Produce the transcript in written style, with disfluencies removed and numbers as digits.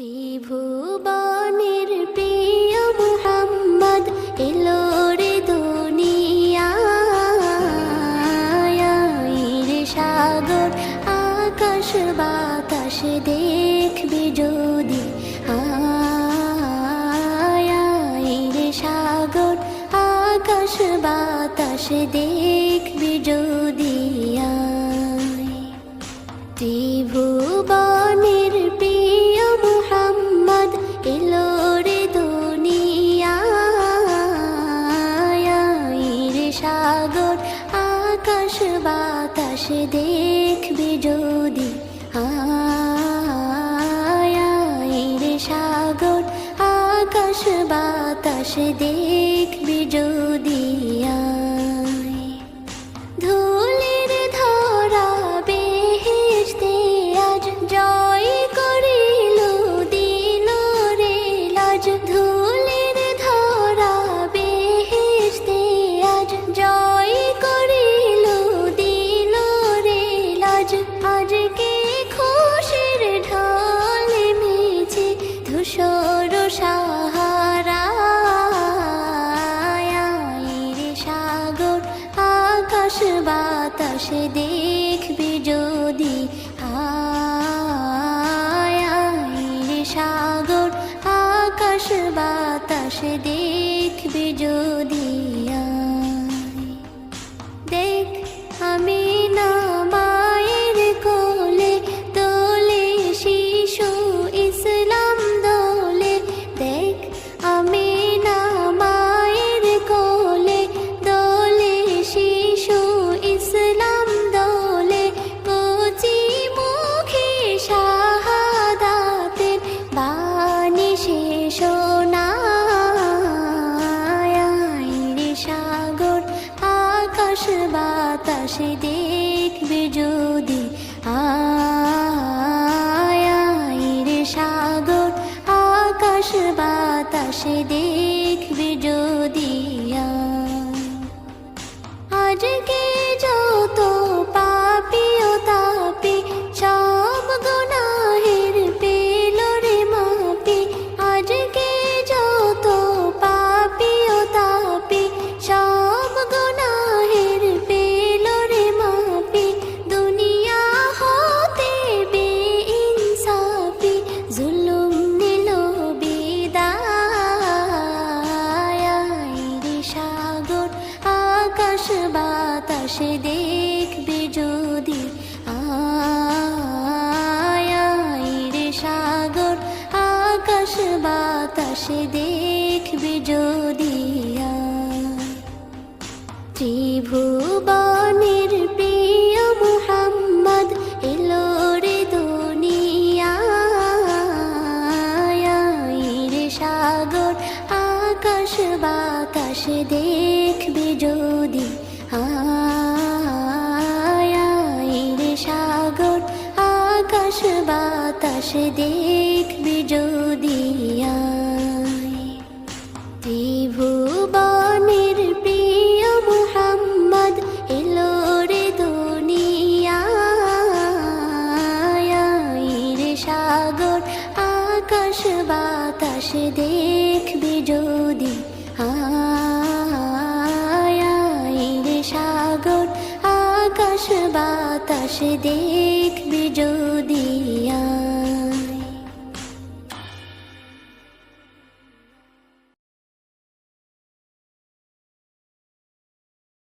ত্রিভুবনের প্রিয় মুহাম্মদ এলো রে দুনিয়ায়, রে সাগর আকাশ বাতাস দেখবি যদি, রে সাগর আকাশ বাতাস দেখবি যদি। ত্রিভুবনের প্রিয় মুহাম্মদ এলো রে দুনিয়ায়, রে সাগর আকাশ বাতাস দেখবি যদি, রে সাগর আকাশ বাতাস দেখবি যদি। ধুলির ধরা বেহেশতে আজ জয় করিল দিল রে লাজ, ধুলির ধরা বেহেশতে আজ জয় করিল দিল রে লাজ। আজকে খুশির ঢল মেছে ধূসর সাহারা, রে সাগর আকাশ বাতাস দেখবি যদি, রে সাগর আকাশ বাতাস দেখবি যদি। দেখ আমি না মায়ের কোলে দোলে শিশু ইসলাম দোলে, দেখ আমি না মায়ের কোলে দোলে শিশু ইসলাম দোলে। কচি মুখে শাহাদাতের বাণী সে শোনায়, রে সাগর আকাশ বাতাস দেখবি যদি, রে সাগর আকাশ বাতাস দেখবি যদি। আজকে যত পাপী ও তাপী সব গুনাহের পেল রে মাপি, আজকে যত পাপী ও তাপী সব গুনাহের পেল রে মাপি। দুনিয়া হতে বেইনসাফি জুলুম নিল বিদায়, রে সাগর আকাশ বাতাস দেখবি যদি, রে সাগর আকাশ বাতাস দেখবি যদি। ত্রিভুবনের প্রিয় মুহাম্মদ এলো রে দুনিয়ায়, রে সাগর আকাশ বাতাস দেখবি যদি, রে সাগর আকাশ বাতাস দেখবি যদি। ত্রিভুবনের প্রিয় মুহাম্মদ এলো রে দুনিয়ায়, রে সাগর আকাশ বাতাস দেখবি যদি, রে সাগর আকাশ বাতাস দেখবি।